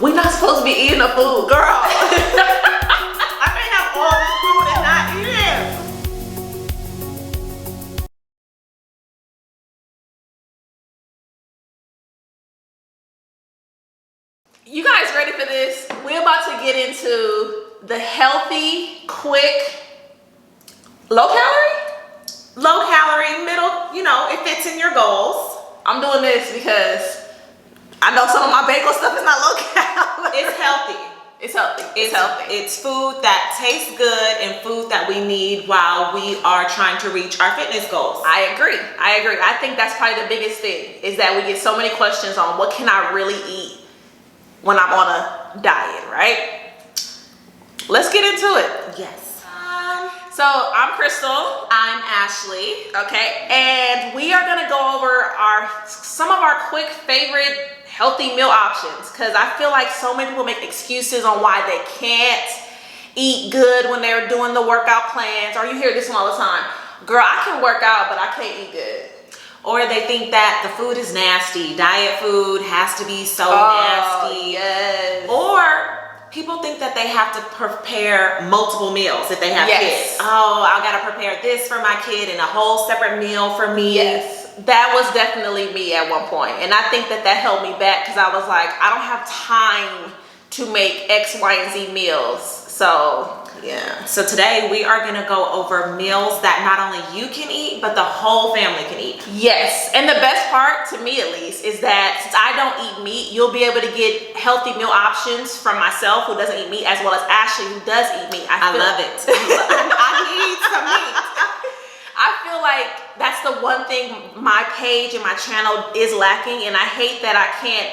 We're not supposed to be eating the food, girl. I can't have all this food and not eat it. You guys ready for this? We're about to get into the healthy, quick, low calorie, middle, you know, it fits in your goals. I'm doing this because I know some of my bagel stuff is not low calorie. It's healthy. It's healthy. It's healthy. It's food that tastes good and food that we need while we are trying to reach our fitness goals. I agree. I think that's probably the biggest thing, is that we get so many questions on what can I really eat when I'm on a diet, right? Let's get into it. Yes. So I'm Crystal. I'm Ashley. Okay, and we are gonna go over some of our quick favorite healthy meal options, because I feel like so many people make excuses on why they can't eat good when they're doing the workout plans. Or you hear this one all the time: girl, I can work out, but I can't eat good. Or they think that the food is nasty. Diet food has to be so nasty. Yes. Or people think that they have to prepare multiple meals if they have kids. Oh, I gotta prepare this for my kid and a whole separate meal for me. Yes, that was definitely me at one point. And I think that held me back, because I was like, I don't have time to make X, Y, and Z meals. So yeah. So today we are gonna go over meals that not only you can eat, but the whole family can eat. Yes, and the best part, to me at least, is that since I don't eat meat, you'll be able to get healthy meal options from myself, who doesn't eat meat, as well as Ashley, who does eat meat. I love it. I need some meat. I feel like that's the one thing my page and my channel is lacking, and I hate that I can't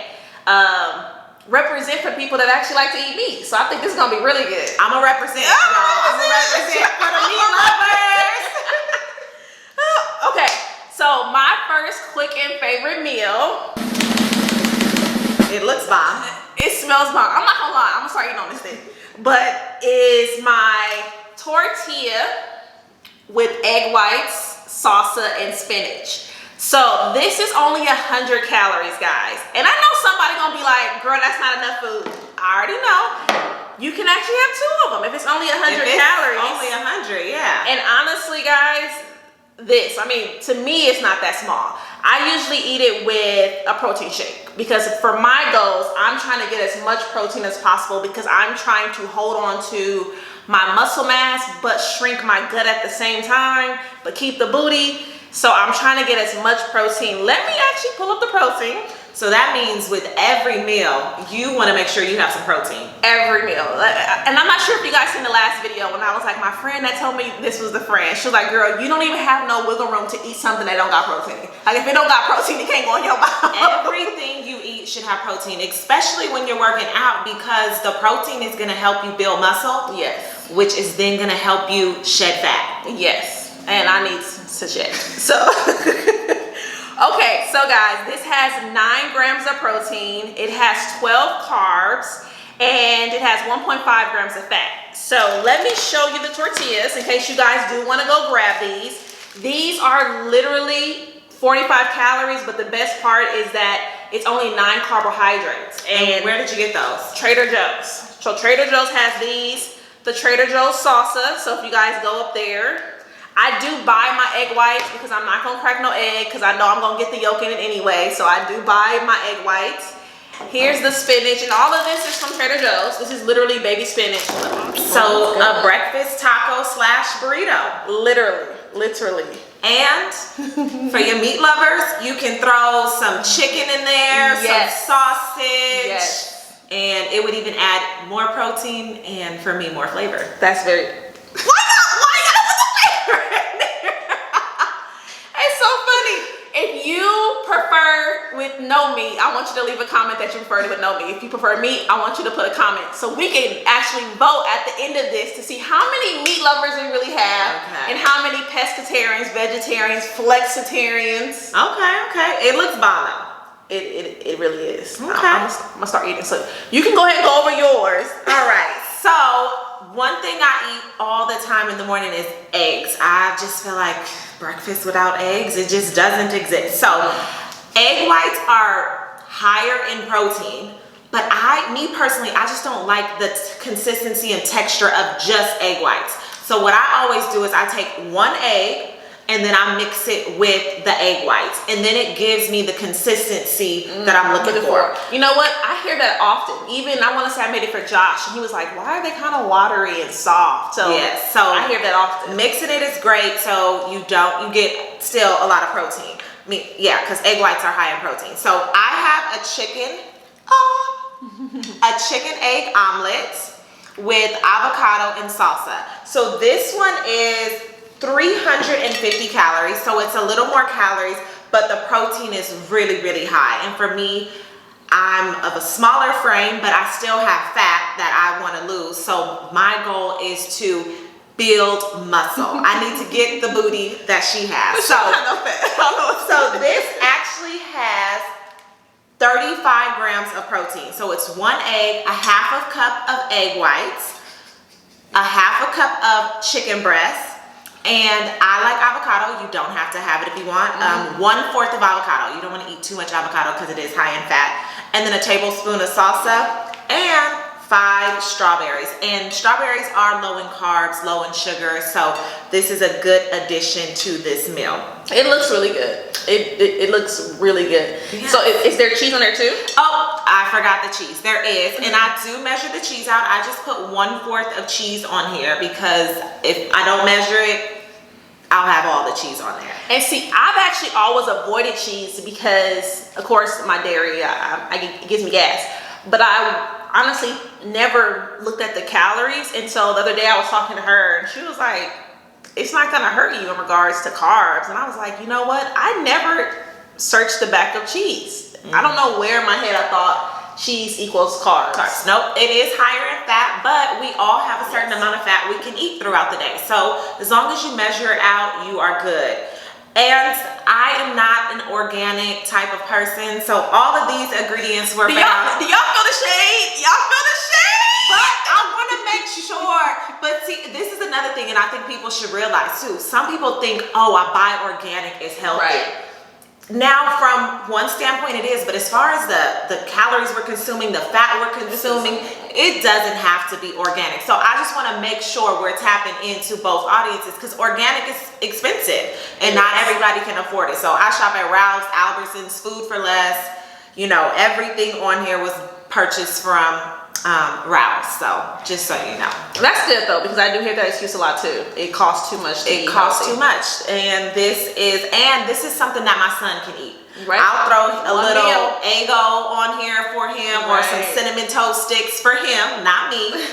represent for people that actually like to eat meat. So I think this is gonna be really good. I'm gonna represent, y'all. I'm gonna represent for the meat lovers. Okay, so my first quick and favorite meal. It looks bomb. It smells bomb. I'm not gonna lie, I'm gonna start eating on this thing. But is my tortilla with egg whites, salsa, and spinach. So this is only 100 calories, guys. And I know somebody gonna be like, girl, that's not enough food. I already know. You can actually have 2 of them if it's only 100 calories. Only 100, yeah. And honestly, guys, to me, it's not that small. I usually eat it with a protein shake, because for my goals, I'm trying to get as much protein as possible, because I'm trying to hold on to my muscle mass, but shrink my gut at the same time, but keep the booty. So I'm trying to get as much protein. Let me actually pull up the protein. So that means with every meal, you want to make sure you have some protein. Every meal. And I'm not sure if you guys seen the last video when I was like, my friend that told me this was the friend. She was like, girl, you don't even have no wiggle room to eat something that don't got protein. Like, if it don't got protein, it can't go in your mouth. Everything you eat should have protein, especially when you're working out, because the protein is going to help you build muscle. Yes. Which is then going to help you shed fat. Yes. And I need to shed. So, okay, so guys, this has 9 grams of protein. It has 12 carbs, and it has 1.5 grams of fat. So let me show you the tortillas in case you guys do want to go grab these. These are literally 45 calories, but the best part is that it's only 9 carbohydrates. And where did you get those? Trader Joe's. So Trader Joe's has these. The Trader Joe's salsa. So if you guys go up there, I do buy my egg whites, because I'm not gonna crack no egg, because I know I'm gonna get the yolk in it anyway. So I do buy my egg whites. Here's the spinach, and all of this is from Trader Joe's. This is literally baby spinach. So a breakfast taco / burrito. Literally. And for your meat lovers, you can throw some chicken in there, some sausage. Yes. And it would even add more protein and, for me, more flavor. That's very... Why you gotta put the flavor in there? It's so funny. If you prefer with no meat, I want you to leave a comment that you prefer it with no meat. If you prefer meat, I want you to put a comment so we can actually vote at the end of this to see how many meat lovers we really have, and how many pescatarians, vegetarians, flexitarians. Okay. It looks bomb though. It really is. Okay. I'm gonna start eating. So you can go ahead and go over yours. All right. So one thing I eat all the time in the morning is eggs. I just feel like breakfast without eggs, it just doesn't exist. So egg whites are higher in protein, But me personally, I just don't like the consistency and texture of just egg whites. So what I always do is I take one egg and then I mix it with the egg whites, and then it gives me the consistency that I'm looking for. You know what? I hear that often. Even I want to say I made it for Josh, and he was like, "Why are they kind of watery and soft?" So yes, so I hear that often. Mixing it is great, so you get still a lot of protein. Yeah, because egg whites are high in protein. So I have a chicken egg omelet with avocado and salsa. So this one is 350 calories, so it's a little more calories, but the protein is really, really high. And for me, I'm of a smaller frame, but I still have fat that I want to lose. So my goal is to build muscle. I need to get the booty that she has. So this actually has 35 grams of protein. So it's one egg, a half a cup of egg whites, a half a cup of chicken breast, and I like avocado. You don't have to have it if you want. 1/4 of avocado. You don't want to eat too much avocado because it is high in fat. And then a tablespoon of salsa and 5 strawberries. And strawberries are low in carbs, low in sugar. So this is a good addition to this meal. It looks really good. It looks really good. Yeah. So is there cheese on there too? Oh, I forgot the cheese. There is. And I do measure the cheese out. I just put 1/4 of cheese on here because if I don't measure it, I'll have all the cheese on there. And see, I've actually always avoided cheese because, of course, my dairy, it gives me gas. But I honestly never looked at the calories. And so the other day I was talking to her and she was like, it's not gonna hurt you in regards to carbs. And I was like, you know what? I never searched the back of cheese. I don't know where in my head I thought cheese equals carbs. Nope, it is higher in fat, but we all have a certain amount of fat we can eat throughout the day. So as long as you measure it out, you are good. And I am not an organic type of person, so all of these ingredients were found. Do y'all feel the shade? Y'all feel the shade? But I want to make sure. But see, this is another thing, and I think people should realize too. Some people think, oh, I buy organic is healthy. Right. Now, from one standpoint, it is, but as far as the calories we're consuming, the fat we're consuming, it doesn't have to be organic. So I just want to make sure we're tapping into both audiences because organic is expensive and not everybody can afford it. So I shop at Ralph's, Albertsons, Food for Less. You know, everything on here was purchased from Ralph's. So just so you know. That's good though, because I do hear that excuse a lot too. It costs too much to eat. It costs too much. And this is something that my son can eat. Right. I'll throw a little Eggo on here for him or some cinnamon toast sticks for him, not me.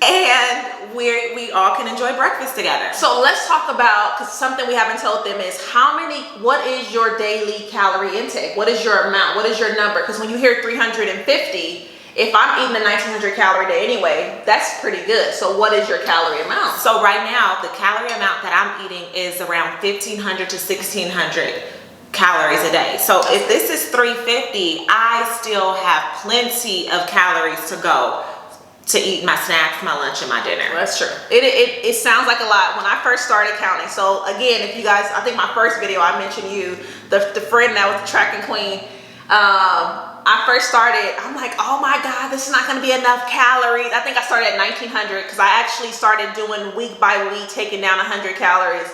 And we all can enjoy breakfast together. So let's talk about, because something we haven't told them is what is your daily calorie intake? What is your amount? What is your number? Because when you hear 350, if I'm eating a 1900 calorie day anyway, that's pretty good. So what is your calorie amount? So right now, the calorie amount that I'm eating is around 1500 to 1600 calories a day. So if this is 350, I still have plenty of calories to go to eat my snacks, my lunch, and my dinner. That's true. It sounds like a lot when I first started counting. So again, if you guys, I think my first video I mentioned you, the friend that was the tracking queen. I first started, I'm like, oh my God, this is not gonna be enough calories. I think I started at 1900 because I actually started doing week by week, taking down 100 calories.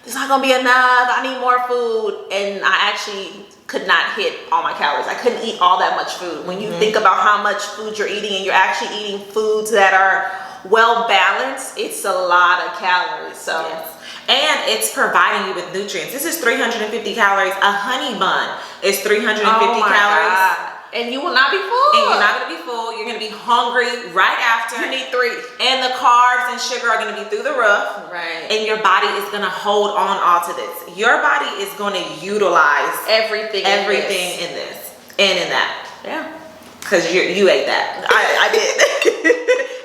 It's not gonna be enough, I need more food. And I actually could not hit all my calories. I couldn't eat all that much food. When you think about how much food you're eating and you're actually eating foods that are well balanced, it's a lot of calories. So. Yes. And it's providing you with nutrients. This is 350 calories. A honey bun is 350 calories. God. And you will not be full. And you're not going to be full. You're going to be hungry right after. You need 3. And the carbs and sugar are going to be through the roof. Right. And your body is going to hold on all to this. Your body is going to utilize everything in this and in that. Yeah. Because you ate that. I did.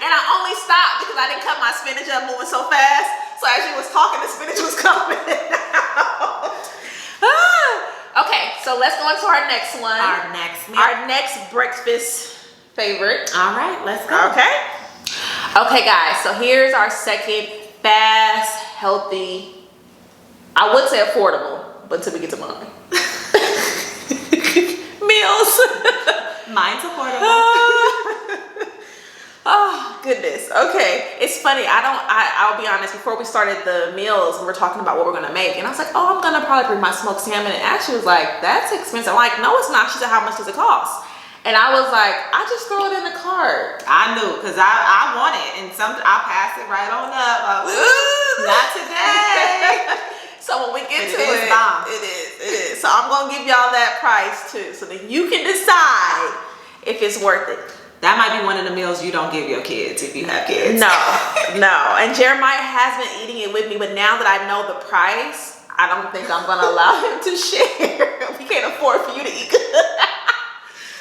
And I only stopped because I didn't cut my spinach up moving so fast. So as you was talking, the spinach was coming out. Okay, so let's go on to our next one. Our next meal. Our next breakfast favorite. All right, let's go. Okay, guys, so here's our second fast, healthy, I would say affordable, but until we get to mine. Meals. Mine's affordable. Oh goodness. Okay, it's funny. I'll be honest. Before we started the meals, we were talking about what we're gonna make, and I was like, "Oh, I'm gonna probably bring my smoked salmon." And Ashley was like, "That's expensive." I'm like, "No, it's not." She said, "How much does it cost?" And I was like, "I just throw it in the cart." I knew, because I want it, and I'll pass it right on up. Not today. So when we get to it, it is. So I'm gonna give y'all that price too, so that you can decide if it's worth it. That might be one of the meals you don't give your kids if you have kids. No. And Jeremiah has been eating it with me, but now that I know the price, I don't think I'm gonna allow him to share. We can't afford for you to eat good.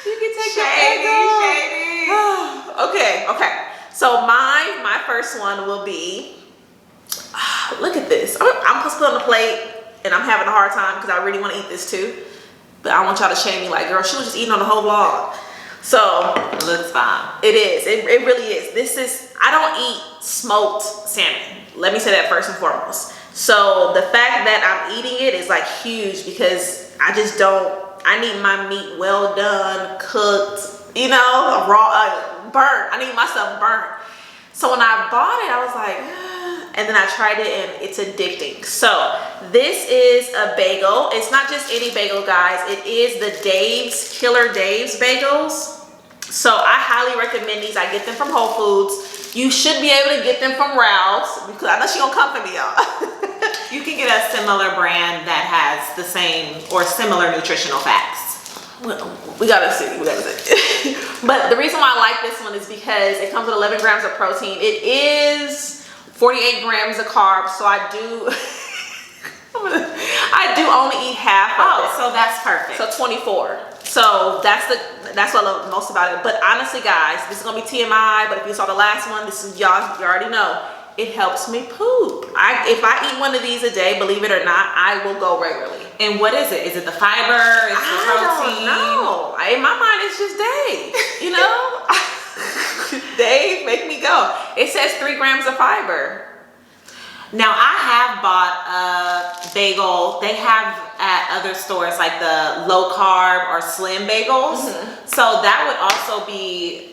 You can take shady. Okay. So my first one will be, look at this. I'm supposed to put on the plate, and I'm having a hard time because I really want to eat this too. But I want y'all to shame me like, girl, she was just eating on the whole vlog. So it looks fine. It is. It really is. I don't eat smoked salmon. Let me say that first and foremost. So the fact that I'm eating it is like huge, because I just don't. I need my meat well done, cooked, raw, burnt. I need myself burnt. So when I bought it, I was like, and then I tried it, and it's addicting. So this is a bagel. It's not just any bagel, guys. It is the Killer Dave's bagels. So I highly recommend these. I get them from Whole Foods. You should be able to get them from Ralph's, because I know she gonna come for me, y'all. You can get a similar brand that has the same or similar nutritional facts. Well, we gotta see. But the reason why I like this one is because it comes with 11 grams of protein. It is 48 grams of carbs, so I do only eat half of it. So that's perfect. So 24. So that's what I love most about it. But honestly, guys, this is gonna be TMI, but if you saw the last one, this is y'all, you already know. It helps me poop. If I eat one of these a day, believe it or not, I will go regularly. And what is it? Is it the fiber? Is it the protein? No. In my mind, it's just Dave. Dave, make me go. It says 3 grams of fiber. Now, I have bought a bagel. They have at other stores like the low carb or slim bagels. Mm-hmm. So that would also be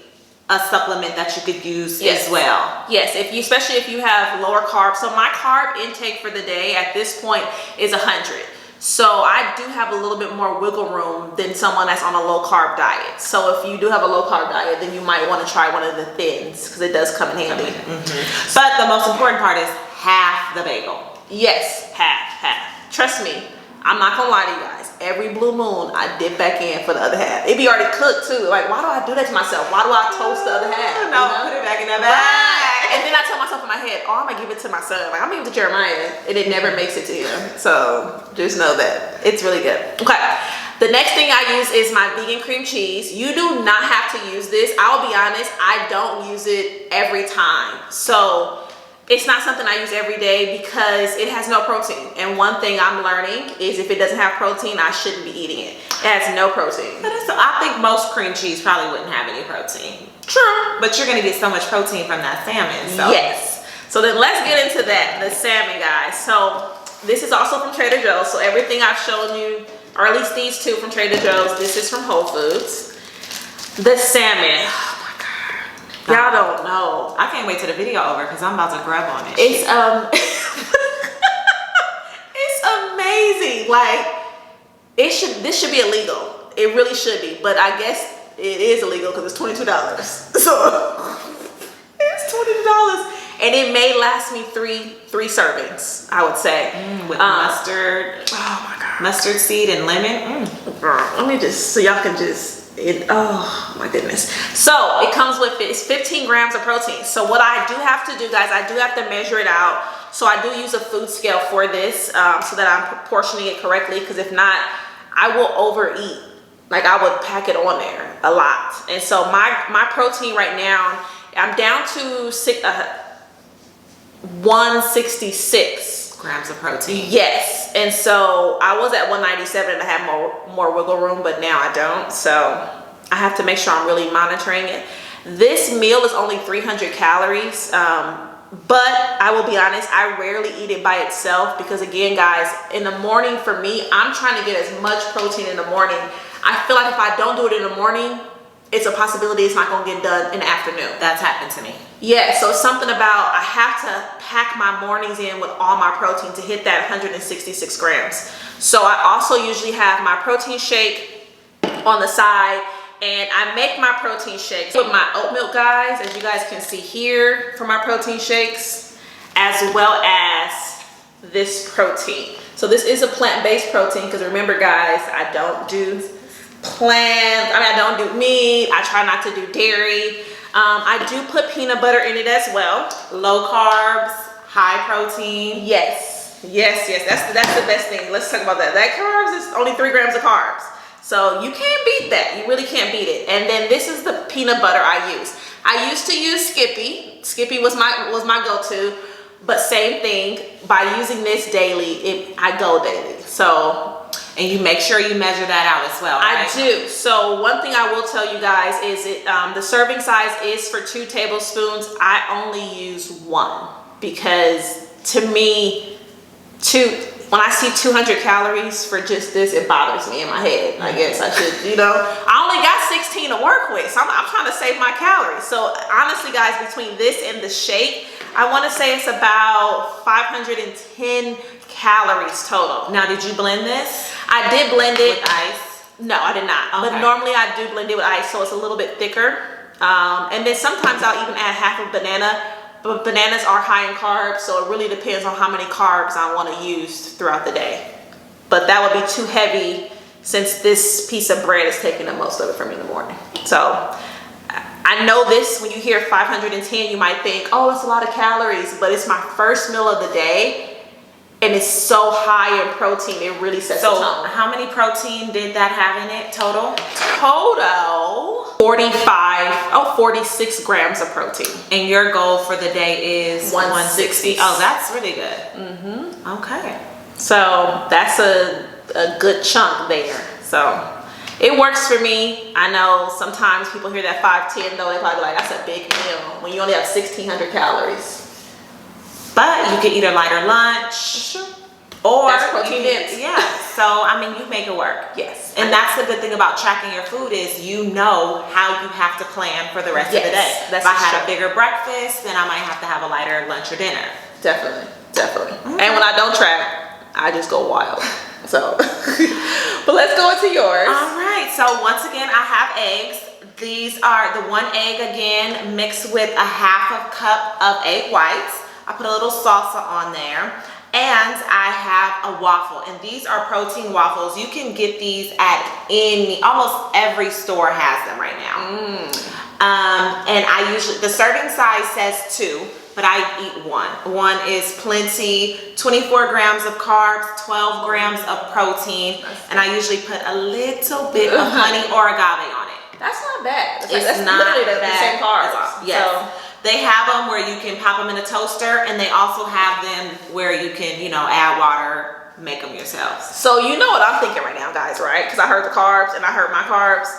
a supplement that you could use as well. Yes, especially if you have lower carb. So my carb intake for the day at this point is 100. So I do have a little bit more wiggle room than someone that's on a low carb diet. So if you do have a low carb diet, then you might want to try one of the thins, because it does come in handy. Mm-hmm. But the most important part is half the bagel. Yes, half. Trust me, I'm not gonna lie to you guys. Every blue moon, I dip back in for the other half. It be already cooked too. Like, why do I do that to myself? Why do I toast the other half? No, put it back in the bag. And then I tell myself in my head, oh, I'm gonna give it to my son. Like, I'm gonna give it to Jeremiah, and it never makes it to him. So just know that it's really good. Okay. The next thing I use is my vegan cream cheese. You do not have to use this. I'll be honest, I don't use it every time. So it's not something I use every day because it has no protein. And one thing I'm learning is if it doesn't have protein, I shouldn't be eating it. It has no protein. But I think most cream cheese probably wouldn't have any protein. True. But you're gonna get so much protein from that salmon. So. Yes. So then let's get into that, the salmon, guys. So this is also from Trader Joe's. So everything I've shown you, or at least these two from Trader Joe's, this is from Whole Foods. The salmon. Y'all don't know. I can't wait till the video over because I'm about to grab on it. It's it's amazing. Like this should be illegal. It really should be, but I guess it is illegal because it's $22. So it's $22, and it may last me three servings, I would say. With mustard. Oh my god. Mustard seed and lemon. Let me just so y'all can just. Oh my goodness. So it comes with it's 15 grams of protein. So what I do have to do, guys, I do have to measure it out. So I do use a food scale for this, so that I'm proportioning it correctly, because if not, I will overeat. Like, I would pack it on there a lot. And so my protein right now, I'm down to 166 grams of protein. Yes. And so I was at 197 and I had more wiggle room, but now I don't. So I have to make sure I'm really monitoring it. This meal is only 300 calories. But I will be honest, I rarely eat it by itself because, again, guys, in the morning for me, I'm trying to get as much protein in the morning. I feel like if I don't do it in the morning, it's a possibility it's not gonna get done in the afternoon. That's happened to me. Yeah, so something about I have to pack my mornings in with all my protein to hit that 166 grams. So I also usually have my protein shake on the side, and I make my protein shakes with my oat milk, guys, as you guys can see here for my protein shakes, as well as this protein. So this is a plant-based protein, because remember, guys, I don't do I don't do meat. I try not to do dairy. I do put peanut butter in it as well. Low carbs, high protein. Yes, that's the best thing. Let's talk about that. That carbs is only 3 grams of carbs, so you can't beat that. You really can't beat it. And then this is the peanut butter I use. I used to use Skippy was my go-to, but same thing, by using this daily, I go daily. So, and you make sure you measure that out as well, right? I do. So one thing I will tell you guys is the serving size is for 2 tablespoons. I only use 1, because to me, when I see 200 calories for just this, it bothers me in my head. I guess I should, I only got 16 to work with, so I'm trying to save my calories. So honestly, guys, between this and the shake, I want to say it's about 510 calories total. Now, did you blend this? I did blend it with ice. No, I did not. Okay. But normally I do blend it with ice, so it's a little bit thicker. And then sometimes I'll even add half a banana. But bananas are high in carbs, so it really depends on how many carbs I want to use throughout the day. But that would be too heavy, since this piece of bread is taking the most of it for me in the morning. So I know this, when you hear 510, you might think, oh, it's a lot of calories, but it's my first meal of the day. And it's so high in protein, it really sets the tone. So how many protein did that have in it total? Total 46 grams of protein. And your goal for the day is 160. Oh, that's really good. Okay. So that's a good chunk there. So it works for me. I know sometimes people hear that 510 though, they probably be like, that's a big meal when you only have 1,600 calories. But you could eat a lighter lunch. Sure. Or that's protein dense. Yeah. So I mean, you make it work. Yes. And that's the good thing about tracking your food, is you know how you have to plan for the rest of the day. That's if I had a bigger breakfast, then I might have to have a lighter lunch or dinner. Definitely. And when I don't track, I just go wild. So, but let's go into yours. All right. So once again, I have eggs. These are the 1 egg again mixed with a half cup of egg whites. I put a little salsa on there, and I have a waffle, and these are protein waffles. You can get these at almost every store has them right now. And I usually, the serving size says 2, but I eat 1. 1 is plenty. 24 grams of carbs, 12 grams of protein, and I usually put a little bit of honey or agave on it. That's not bad. That's not literally the same carbs. Yes. So, they have them where you can pop them in a toaster, and they also have them where you can, add water, make them yourself. So you know what I'm thinking right now, guys, right? Because I heard the carbs and I heard my carbs.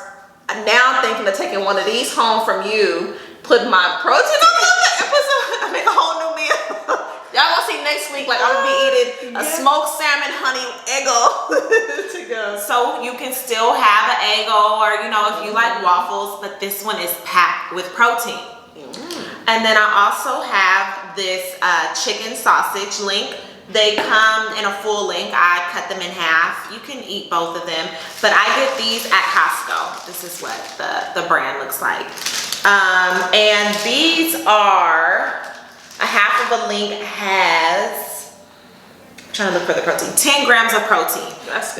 And now I'm thinking of taking one of these home from you, put my protein on it, and I make a whole new meal. Y'all gonna see next week, like I'm gonna be eating a smoked salmon honey Eggo to go. So you can still have an Eggo, or if you like waffles, but this one is packed with protein. And then I also have this chicken sausage link. They come in a full link. I cut them in half. You can eat both of them, but I get these at Costco. This is what the brand looks like. And these are a half of a link has, I'm trying to look for the protein, 10 grams of protein,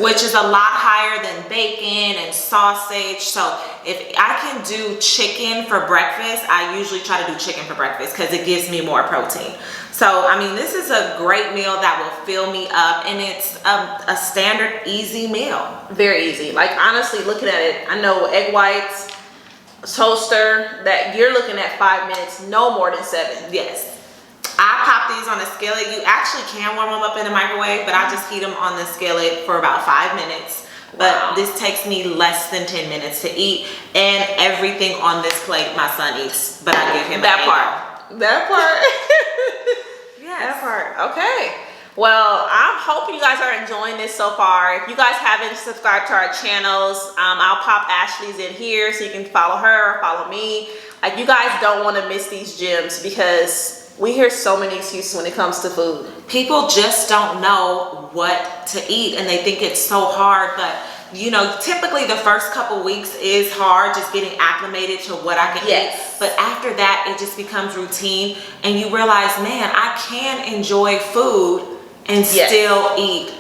which is a lot higher than bacon and sausage. So if I can do chicken for breakfast, I usually try to do chicken for breakfast because it gives me more protein. So, I mean, this is a great meal that will fill me up, and it's a standard easy meal. Very easy. Like, honestly, looking at it, I know egg whites, toaster, that you're looking at 5 minutes, no more than 7. Yes. I pop these on a skillet. You actually can warm them up in the microwave, but I just heat them on the skillet for about 5 minutes. But this takes me less than 10 minutes to eat, and everything on this plate my son eats, but I give him that part. Yes. That part. Okay. Well, I'm hoping you guys are enjoying this so far. If you guys haven't subscribed to our channels, I'll pop Ashley's in here so you can follow her, follow me. Like, you guys don't want to miss these gems because we hear so many excuses when it comes to food. People just don't know what to eat and they think it's so hard, but you know, typically the first couple weeks is hard, just getting acclimated to what I can eat. But after that, it just becomes routine and you realize, man, I can enjoy food and still eat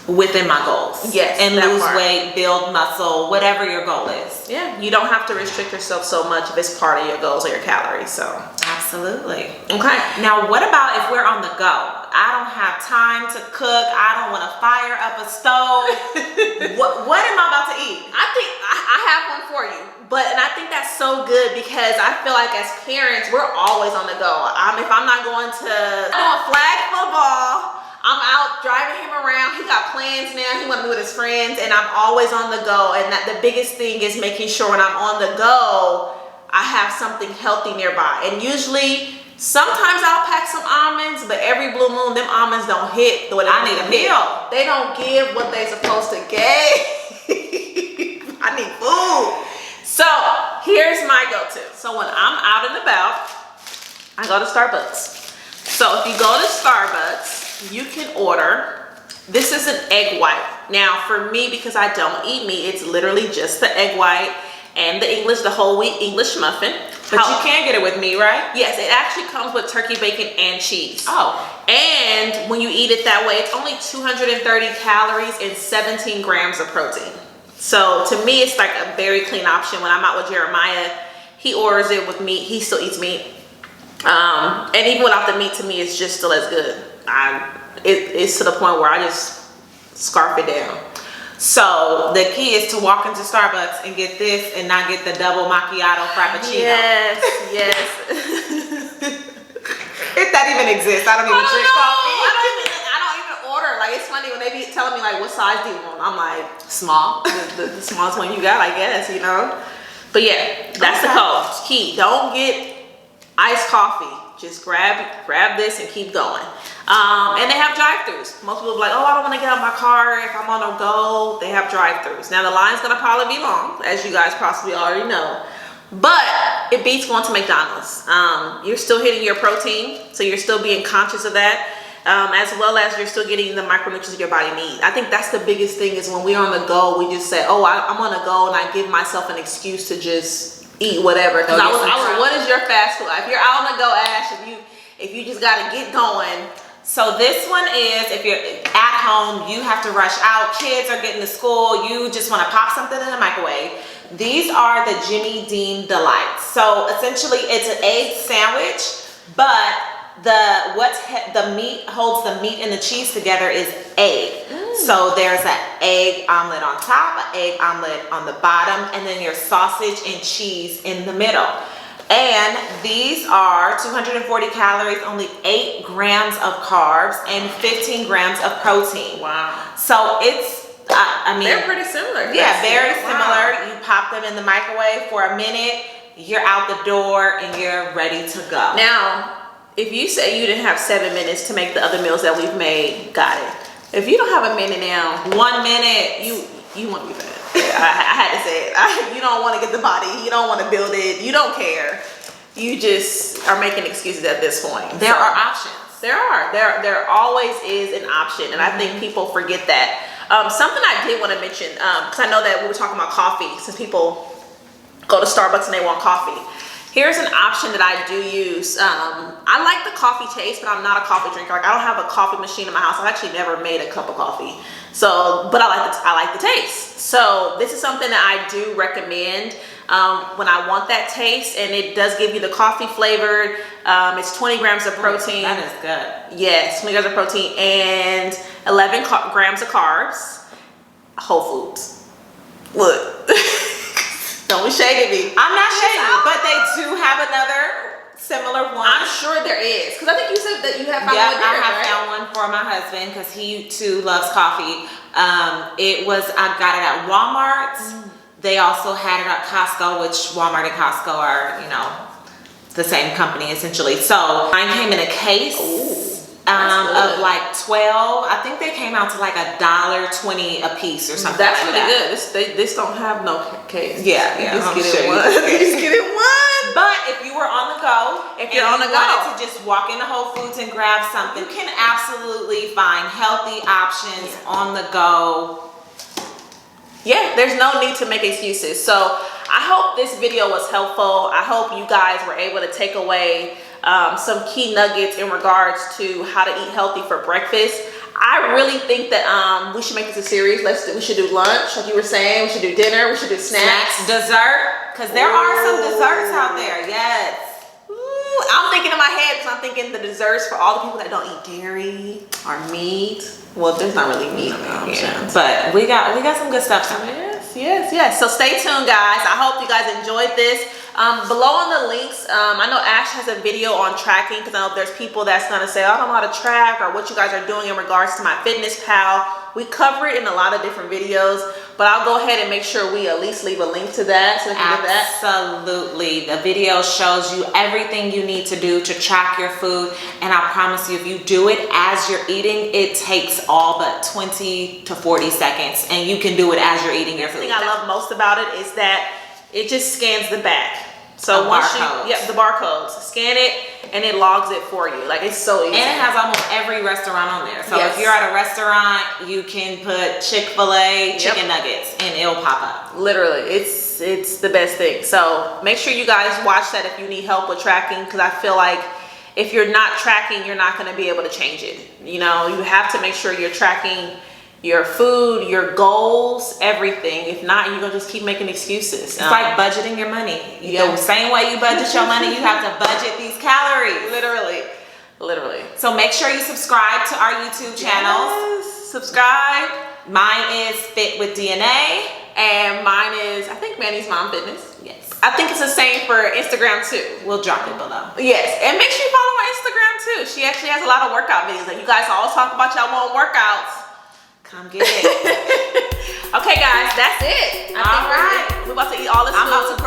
within my goals. And lose weight, build muscle, whatever your goal is. Yeah, you don't have to restrict yourself so much if it's part of your goals or your calories. So absolutely. Okay. Now, what about if we're on the go? I don't have time to cook. I don't want to fire up a stove. what am I about to eat? I think I have one for you. And I think that's so good because I feel like as parents, we're always on the go. If I'm not going to flag football, I'm out driving him around. He got plans now. He want to be with his friends, and I'm always on the go. And that the biggest thing is making sure when I'm on the go, I have something healthy nearby. And usually, sometimes I'll pack some almonds, but every blue moon, them almonds don't hit the way I need a meal. They don't give what they're supposed to give. I need food. So here's my go-to. So when I'm out and about, I go to Starbucks. So if you go to Starbucks, you can order, this is an egg white. Now for me, because I don't eat meat, it's literally just the egg white and the whole wheat English muffin. But you can get it with meat, right? Yes, it actually comes with turkey bacon and cheese. Oh. And when you eat it that way, it's only 230 calories and 17 grams of protein. So to me, it's like a very clean option. When I'm out with Jeremiah, he orders it with meat. He still eats meat. And even without the meat, to me, it's just still as good. It's to the point where I just scarf it down. So the key is to walk into Starbucks and get this and not get the double macchiato frappuccino. Yes. If that even exists, I don't even drink coffee. I don't even order. Like, it's funny when they be telling me like, what size do you want? I'm like, small. The smallest one you got, I guess, you know. But yeah, that's the code. Key. Don't get iced coffee. Just grab this and keep going. And they have drive-thrus. Most people be like, oh, I don't want to get out of my car if I'm on a go. They have drive-thrus. Now the line's gonna probably be long, as you guys possibly already know, but it beats going to McDonald's. You're still hitting your protein, so you're still being conscious of that, as well as you're still getting the micronutrients your body needs. I think that's the biggest thing is when we're on the go, we just say, oh, I'm on the go, and I give myself an excuse to just eat whatever. Because I was, what is your fast food? If you're out on the go, Ash, if you just gotta get going. So this one is, if you're at home, you have to rush out, kids are getting to school, you just want to pop something in the microwave. These are the Jimmy Dean Delights. So essentially it's an egg sandwich, but the meat holds the meat and the cheese together is egg. So there's an egg omelet on top, an egg omelet on the bottom, and then your sausage and cheese in the middle. And these are 240 calories, only 8 grams of carbs, and 15 grams of protein. Wow. So it's, I mean, they're pretty similar. Yeah, very similar. You pop them in the microwave for a minute, you're out the door, and you're ready to go. Now, if you say you didn't have 7 minutes to make the other meals that we've made, got it. If you don't have a minute now, 1 minute, you want to be fat. I had to say it. You don't want to get the body. You don't want to build it. You don't care. You just are making excuses at this point. There are options. There always is an option, and I think people forget that. Something I did want to mention, because I know that we were talking about coffee, since people go to Starbucks and they want coffee. Here's an option that I do use. I like the coffee taste, but I'm not a coffee drinker. Like, I don't have a coffee machine in my house. I've actually never made a cup of coffee. So, but I like the taste. So this is something that I do recommend when I want that taste, and it does give you the coffee flavored. It's 20 grams of protein. That is good. Yes, 20 grams of protein and 11 grams of carbs. Whole Foods. Look. Don't be shading me. I'm not shading, but they do have another similar one. I'm sure there is, because I think you said that you have found one. Yeah, I have found one for my husband because he too loves coffee. I got it at Walmart. They also had it at Costco, which Walmart and Costco are, the same company essentially. So mine came in a case. of like 12. I think they came out to like $1.20 a piece or something. That's like really that. good. This don't have no case. Yeah, You just I'm get sure it you one. just You just get it one. But if you were on the go, If you're on the go, wanted to just walk into Whole Foods and grab something, you can absolutely find healthy options on the go. Yeah, there's no need to make excuses. So I hope this video was helpful. I hope you guys were able to take away some key nuggets in regards to how to eat healthy for breakfast. I really think that we should make this a series. We should do lunch, like you were saying. We should do dinner. We should do snacks. Dessert, because there are some desserts out there. Yes. Ooh, I'm thinking in my head because I'm thinking the desserts for all the people that don't eat dairy or meat. Well, there's not really meat in there, but we got some good stuff coming. Yes. So stay tuned, guys. I hope you guys enjoyed this. Below on the links, I know Ash has a video on tracking because I know there's people that's gonna say, I don't know how to track or what you guys are doing in regards to My Fitnesspal. We cover it in a lot of different videos, but I'll go ahead and make sure we at least leave a link to that so we can get that. Absolutely. The video shows you everything you need to do to track your food, and I promise you, if you do it as you're eating, it takes all but 20 to 40 seconds, and you can do it as you're eating your food. The thing I love most about it is that it just scans the back. So once the barcodes, scan it and it logs it for you. Like, it's so easy. And it has almost every restaurant on there. So if you're at a restaurant, you can put Chick-fil-A chicken nuggets and it'll pop up. Literally, it's the best thing. So make sure you guys watch that if you need help with tracking, because I feel like if you're not tracking, you're not going to be able to change it. You know, you have to make sure you're tracking your food, your goals, everything. If not, you're gonna just keep making excuses. It's like budgeting your money. The same way you budget your money, you have to budget these calories. Literally. So make sure you subscribe to our YouTube channels. Yes. Subscribe. Mine is Fit with DNA. And mine is, I think, Mannys Mom Fitness. Yes. I think it's the same for Instagram too. We'll drop it below. Yes. And make sure you follow my Instagram too. She actually has a lot of workout videos. Like, you guys all talk about y'all want workouts. Come get it. Okay, guys, that's it. All right. We're about to eat all this food. I'm about to